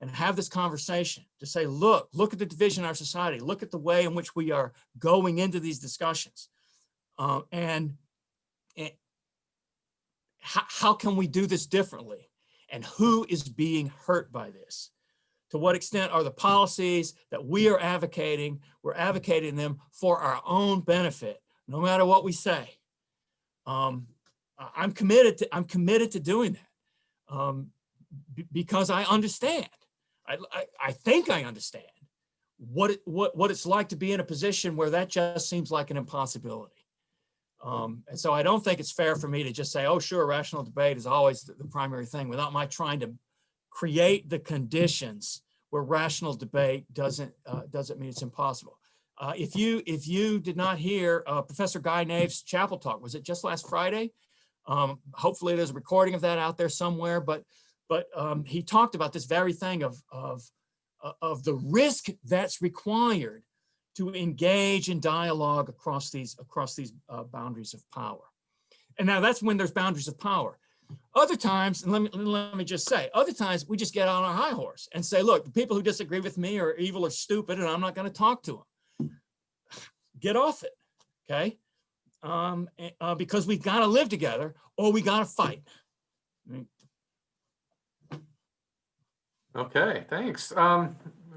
and have this conversation to say, look at the division in our society, look at the way in which we are going into these discussions. And how can we do this differently? And who is being hurt by this? To what extent are the policies that we are advocating, we're advocating them for our own benefit, no matter what we say. I'm committed to doing that because I understand. I think I understand what it's like to be in a position where that just seems like an impossibility. And so I don't think it's fair for me to just say, oh, sure, rational debate is always the primary thing without my trying to create the conditions where rational debate doesn't mean it's impossible. If you did not hear Professor Guy Nave's chapel talk, was it just last Friday? Hopefully there's a recording of that out there somewhere, but he talked about this very thing of the risk that's required to engage in dialogue across these boundaries of power. And now that's when there's boundaries of power. Other times, and let me just say, other times we just get on our high horse and say, look, the people who disagree with me are evil or stupid, and I'm not going to talk to them. Get off it, okay? Because we've got to live together or we got to fight.
Okay, thanks.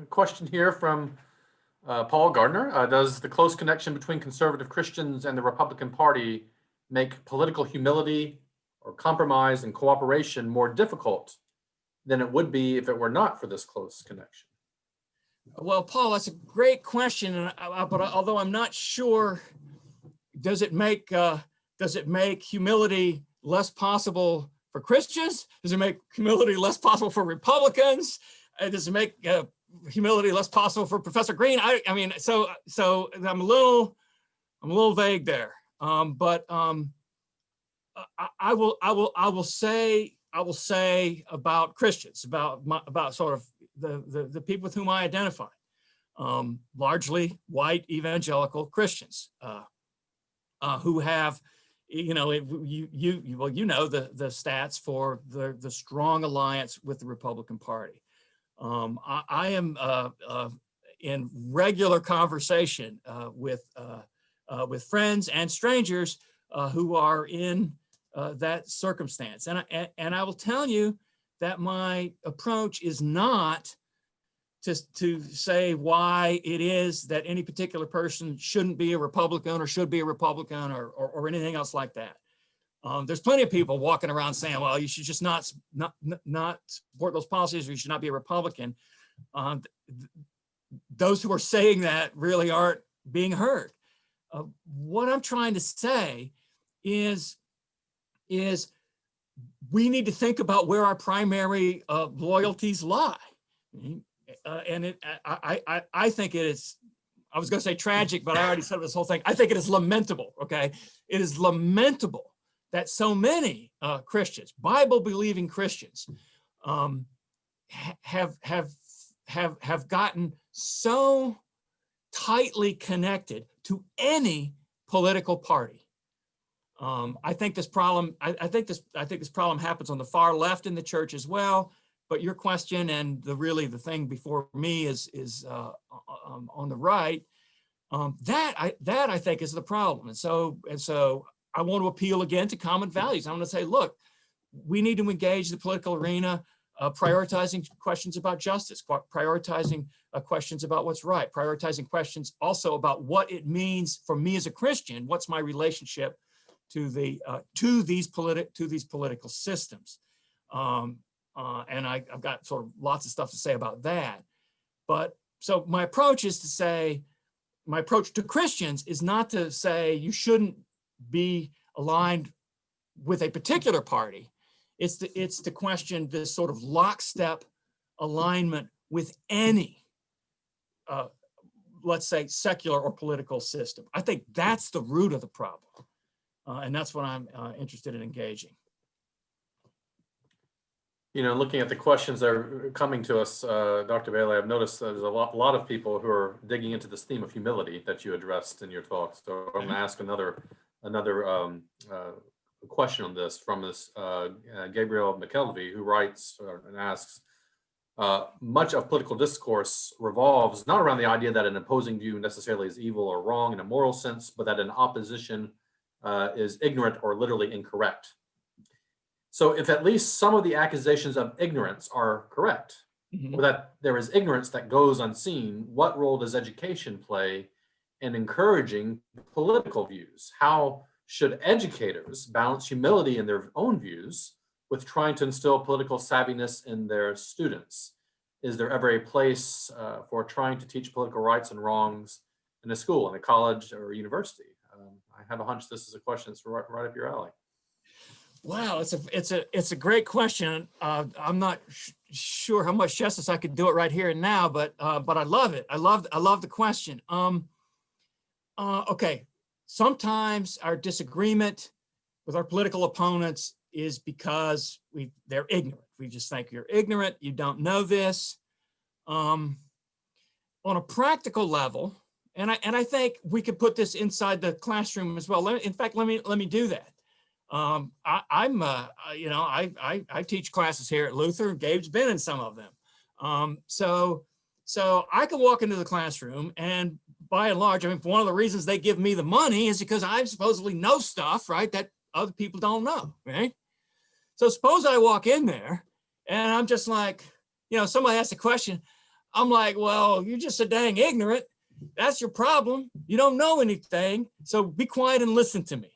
Question here from Paul Gardner. Does the close connection between conservative Christians and the Republican Party make political humility or compromise and cooperation more difficult than it would be if it were not for this close connection?
Well, Paul, that's a great question, but although I'm not sure, does it make humility less possible for Christians? Does it make humility less possible for Republicans? Does it make humility less possible for Professor Green? I mean, so I'm a little vague there. But I will say about Christians, about sort of the people with whom I identify, largely white evangelical Christians, who have, the stats for the strong alliance with the Republican Party. I am in regular conversation with with friends and strangers who are in that circumstance. And I will tell you that my approach is not to say why it is that any particular person shouldn't be a Republican or should be a Republican or anything else like that. There's plenty of people walking around saying, well, you should just not support those policies, or you should not be a Republican. Those who are saying that really aren't being heard. What I'm trying to say is we need to think about where our primary loyalties lie. And I think it is, I was going to say tragic, but I already said this whole thing. I think it is lamentable, okay? It is lamentable that so many Christians, Bible-believing Christians, have gotten so tightly connected to any political party. I think this problem happens on the far left in the church as well. But your question and the thing before me is on the right. That I think is the problem. And so I want to appeal again to common values. I want to say, look, we need to engage the political arena, prioritizing questions about justice, prioritizing questions about what's right, prioritizing questions also about what it means for me as a Christian. What's my relationship to these political systems? And I've got sort of lots of stuff to say about that. But so my approach to Christians is not to say you shouldn't be aligned with a particular party. It's to question this sort of lockstep alignment with any, let's say, secular or political system. I think that's the root of the problem. And that's what I'm interested in engaging.
You know, looking at the questions that are coming to us, Dr. Bailey, I've noticed there's a lot of people who are digging into this theme of humility that you addressed in your talk. So I'm going to ask another question on this from this Gabriel McKelvey, who writes and asks, much of political discourse revolves not around the idea that an opposing view necessarily is evil or wrong in a moral sense, but that an opposition is ignorant or literally incorrect. So if at least some of the accusations of ignorance are correct, or that there is ignorance that goes unseen, what role does education play in encouraging political views? How should educators balance humility in their own views with trying to instill political savviness in their students? Is there ever a place for trying to teach political rights and wrongs in a school, in a college or university? I have a hunch this is a question that's right up your alley.
Wow, it's a great question. I'm not sure how much justice I could do it right here and now, but I love it. I love the question. Okay, sometimes our disagreement with our political opponents is because they're ignorant. We just think you're ignorant. You don't know this. On a practical level, and I think we could put this inside the classroom as well. In fact, let me do that. I teach classes here at Luther. Gabe's been in some of them. So I can walk into the classroom, and by and large, I mean, one of the reasons they give me the money is because I supposedly know stuff, right, that other people don't know, right? So suppose I walk in there and I'm just like, somebody asks a question. I'm like, well, you're just so dang ignorant. That's your problem. You don't know anything. So be quiet and listen to me.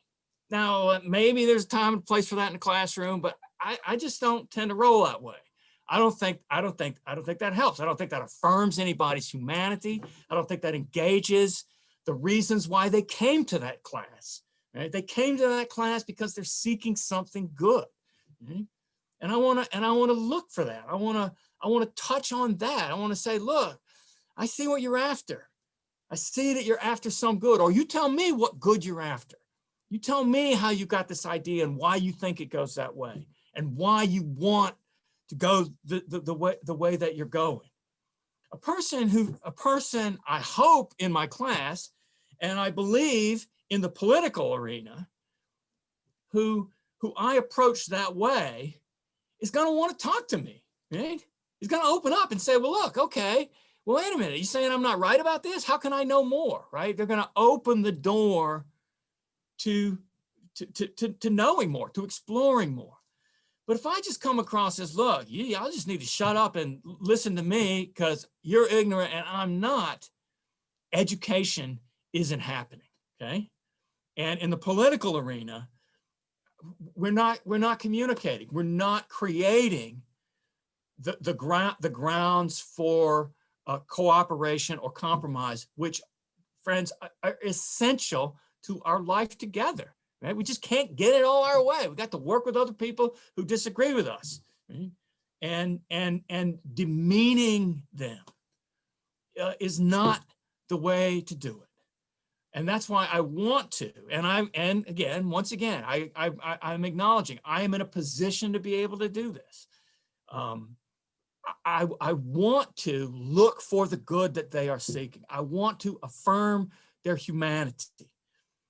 Now, maybe there's a time and place for that in the classroom, but I just don't tend to roll that way. I don't think that helps. I don't think that affirms anybody's humanity. I don't think that engages the reasons why they came to that class. Right? They came to that class because they're seeking something good. Right? And I want to look for that. I want to touch on that. I want to say, look, I see what you're after. I see that you're after some good, or you tell me what good you're after. You tell me how you got this idea and why you think it goes that way and why you want to go the way that you're going. A person I hope in my class, and I believe in the political arena, who I approach that way is going to want to talk to me, right? He's going to open up and say, well, look, okay, well, wait a minute, you saying I'm not right about this? How can I know more, right? They're going to open the door to knowing more, to exploring more. But if I just come across as, look, y'all just need to shut up and listen to me because you're ignorant and I'm not, education isn't happening, okay? And in the political arena, we're not communicating. We're not creating the grounds for cooperation or compromise, which, friends, are essential to our life together. Right? We just can't get it all our way. We got to work with other people who disagree with us, right? And demeaning them is not the way to do it. And that's why I want to. And again, once again, I'm acknowledging I am in a position to be able to do this. I want to look for the good that they are seeking. I want to affirm their humanity.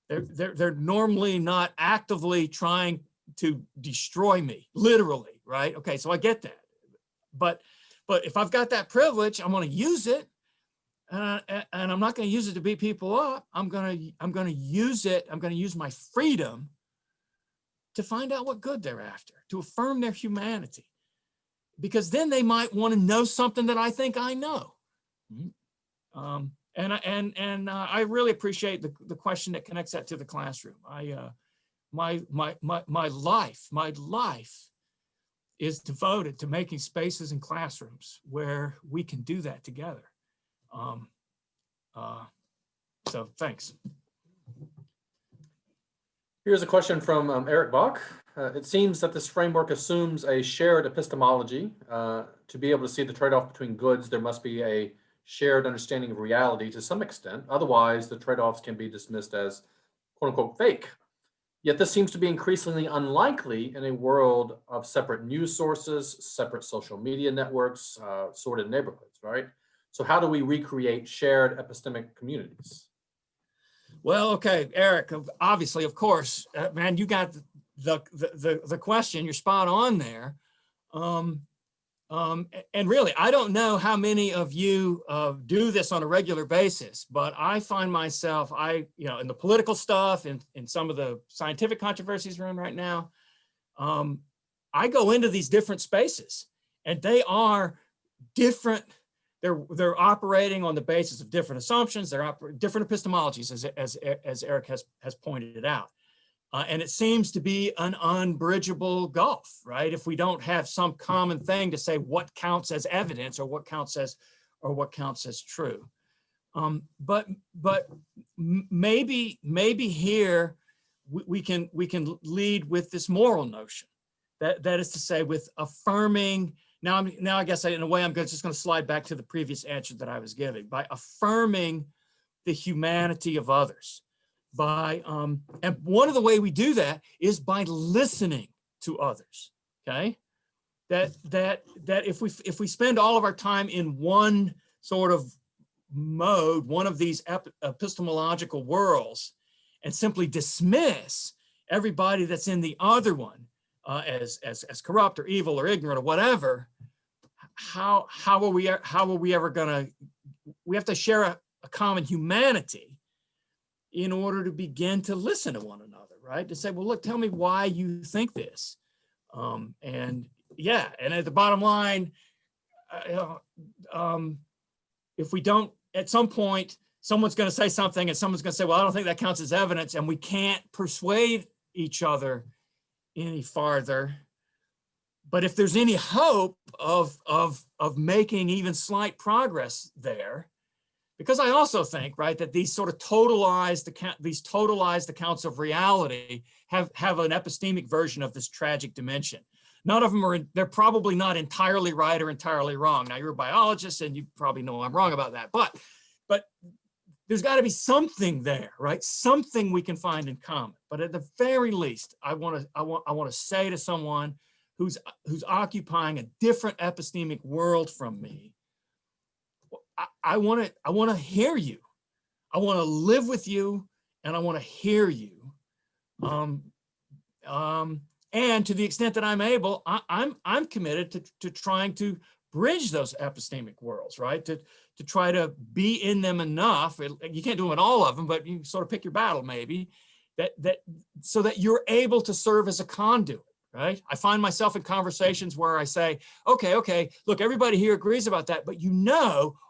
They're normally not actively trying to destroy me, literally, right? Okay, so I get that. But if I've got that privilege, I'm going to use it, and I'm not going to use it to beat people up. I'm going to use it. I'm going to use my freedom to find out what good they're after, to affirm their humanity, because then they might want to know something that I think I know. And I really appreciate the question that connects that to the classroom. My life is devoted to making spaces in classrooms where we can do that together. So thanks.
Here's a question from Eric Bach. It seems that this framework assumes a shared epistemology. To be able to see the trade-off between goods, there must be a shared understanding of reality to some extent. Otherwise, the trade-offs can be dismissed as quote unquote fake. Yet this seems to be increasingly unlikely in a world of separate news sources, separate social media networks, sorted neighborhoods, right? So how do we recreate shared epistemic communities?
Well, okay, Eric, obviously, of course, man, you got the question, you're spot on there. And really, I don't know how many of you do this on a regular basis, but I find myself, in the political stuff, in some of the scientific controversies we're in right now, I go into these different spaces, and they are different. They're operating on the basis of different assumptions. They're different epistemologies, as Eric has pointed out. And it seems to be an unbridgeable gulf, right? If we don't have some common thing to say what counts as evidence or what counts as true. But maybe here we can lead with this moral notion. That is to say, with affirming. Now I guess in a way I'm just going to slide back to the previous answer that I was giving, by affirming the humanity of others. And one of the way we do that is by listening to others. Okay, that if we spend all of our time in one sort of mode, one of these epistemological worlds, and simply dismiss everybody that's in the other one as corrupt or evil or ignorant or whatever, how are we ever gonna? We have to share a common humanity in order to begin to listen to one another, right? To say, well, look, tell me why you think this. And at the bottom line, if we don't, at some point, someone's going to say something and someone's going to say, well, I don't think that counts as evidence, and we can't persuade each other any farther. But if there's any hope of making even slight progress there, because I also think, right, that these sort of totalized accounts of reality have an epistemic version of this tragic dimension. None of them they're probably not entirely right or entirely wrong. Now, you're a biologist and you probably know I'm wrong about that, but there's got to be something there, right? Something we can find in common. But at the very least, I want to say to someone who's occupying a different epistemic world from me, I want to hear you. I want to live with you, and I want to hear you. And to the extent that I'm able, I'm committed to trying to bridge those epistemic worlds, right? To try to be in them enough. You can't do it in all of them, but you sort of pick your battle maybe, so that you're able to serve as a conduit, right? I find myself in conversations where I say, okay, look, everybody here agrees about that, but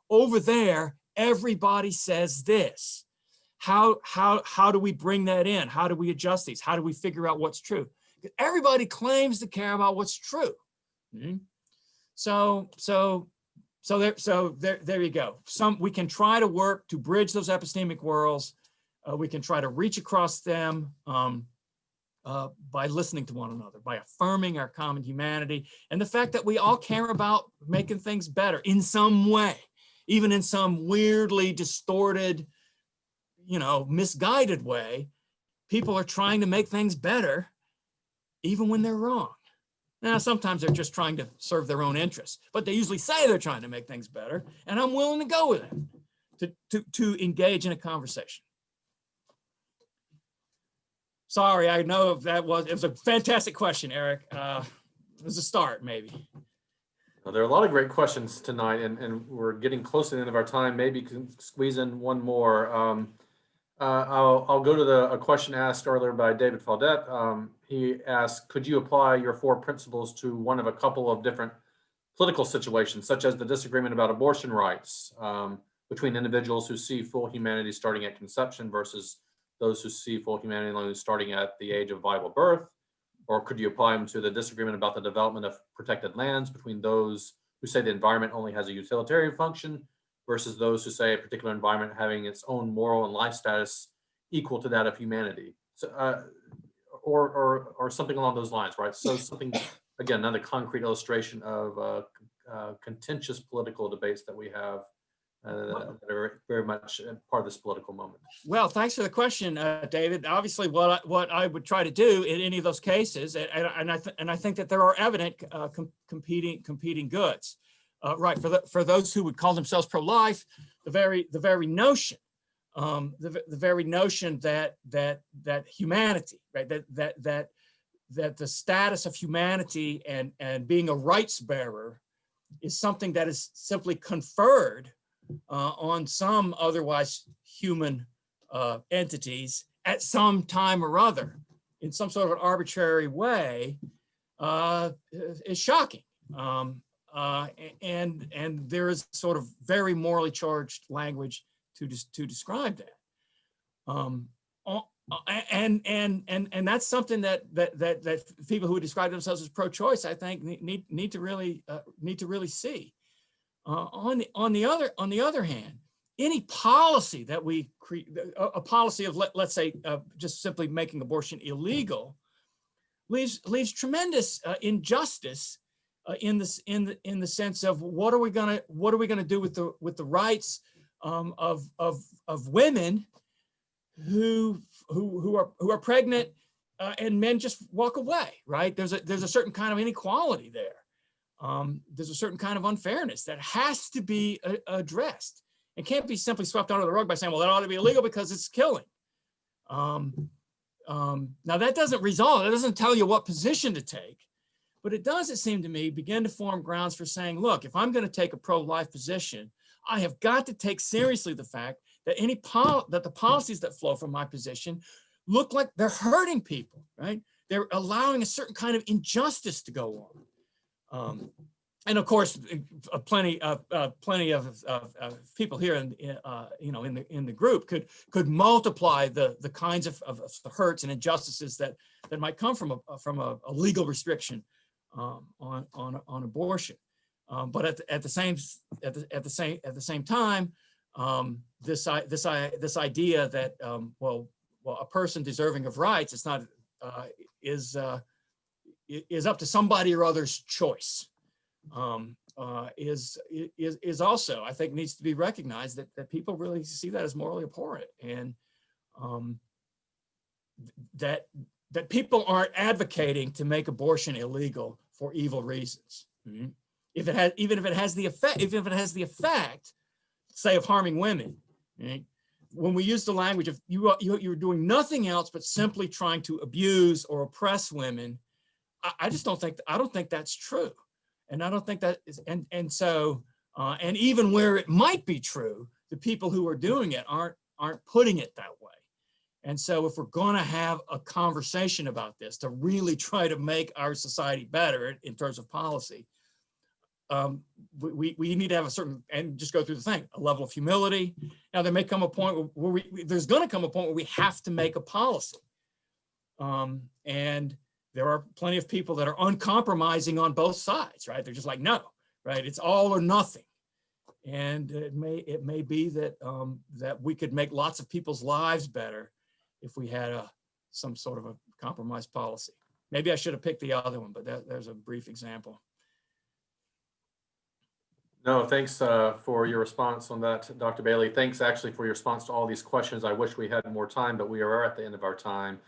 over there, everybody says this. How do we bring that in? How do we adjust these? How do we figure out what's true? Because everybody claims to care about what's true. Mm-hmm. So there you go. We can try to work to bridge those epistemic worlds. We can try to reach across them by listening to one another, by affirming our common humanity, and the fact that we all care about making things better in some way, even in some weirdly distorted, misguided way. People are trying to make things better, even when they're wrong. Now, sometimes they're just trying to serve their own interests, but they usually say they're trying to make things better, and I'm willing to go with it, to engage in a conversation. Sorry, I know it was a fantastic question, Eric. It was a start, maybe.
Well, there are a lot of great questions tonight, and we're getting close to the end of our time. Maybe you can squeeze in one more. I'll go to a question asked earlier by David Faudet. He asked, could you apply your 4 principles to one of a couple of different political situations, such as the disagreement about abortion rights between individuals who see full humanity starting at conception versus those who see full humanity only starting at the age of viable birth? Or could you apply them to the disagreement about the development of protected lands between those who say the environment only has a utilitarian function versus those who say a particular environment having its own moral and life status equal to that of humanity? So, or something along those lines, right? So something, again, another concrete illustration of contentious political debates that we have that are very much part of this political moment.
Well, thanks for the question, David. Obviously, what I would try to do in any of those cases, and I think that there are evident competing goods, right? For those who would call themselves pro-life, the very notion, the very notion that humanity, right? That the status of humanity and being a rights bearer is something that is simply conferred on some otherwise human entities at some time or other in some sort of an arbitrary way is shocking. And there is sort of very morally charged language to describe that. And that's something that people who describe themselves as pro-choice, I think, need to really see. On the other hand, any policy that we create, a policy of let's say just simply making abortion illegal, leaves tremendous injustice in the sense of what are we gonna do with the rights of women who are pregnant and men just walk away, right? There's a certain kind of inequality there. There's a certain kind of unfairness that has to be addressed and can't be simply swept under the rug by saying, well, that ought to be illegal because it's killing. Now that doesn't tell you what position to take, but it does, it seemed to me, begin to form grounds for saying, look, if I'm going to take a pro-life position, I have got to take seriously the fact that that the policies that flow from my position look like they're hurting people, right? They're allowing a certain kind of injustice to go on. And of course, plenty of people here in the group could multiply the kinds of hurts and injustices that might come from a legal restriction on abortion. But at the same time, this idea that well, a person deserving of rights is up to somebody or other's choice, is also, I think, needs to be recognized that people really see that as morally abhorrent, and that people aren't advocating to make abortion illegal for evil reasons. Mm-hmm. Even if it has the effect, say, of harming women. Right? When we use the language of you're doing nothing else but simply trying to abuse or oppress women, I don't think that's true. And I don't think that is, and so, and even where it might be true, the people who are doing it aren't putting it that way. And so if we're going to have a conversation about this to really try to make our society better in terms of policy, we need to have a certain, and just go through the thing, a level of humility. Now there may come a point where there's going to come a point where we have to make a policy. And there are plenty of people that are uncompromising on both sides, right? They're just like, no, right? It's all or nothing. And it may be that that we could make lots of people's lives better if we had some sort of a compromise policy. Maybe I should have picked the other one, but there's a brief example.
No, thanks for your response on that, Dr. Bailey. Thanks actually for your response to all these questions. I wish we had more time, but we are at the end of our time.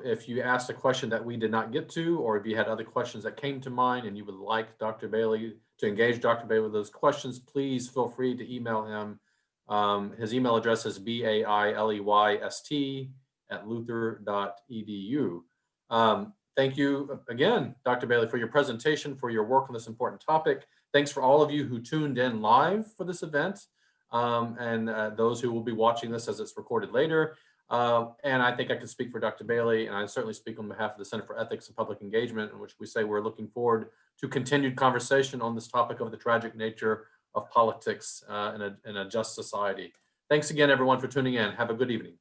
If you asked a question that we did not get to, or if you had other questions that came to mind and you would like Dr. Bailey to engage Dr. Bailey with those questions, please feel free to email him. His email address is baileyst@luther.edu. Thank you again, Dr. Bailey, for your presentation, for your work on this important topic. Thanks for all of you who tuned in live for this event, and those who will be watching this as it's recorded later. And I think I can speak for Dr. Bailey, and I certainly speak on behalf of the Center for Ethics and Public Engagement, in which we say we're looking forward to continued conversation on this topic of the tragic nature of politics in a just society. Thanks again, everyone, for tuning in. Have a good evening.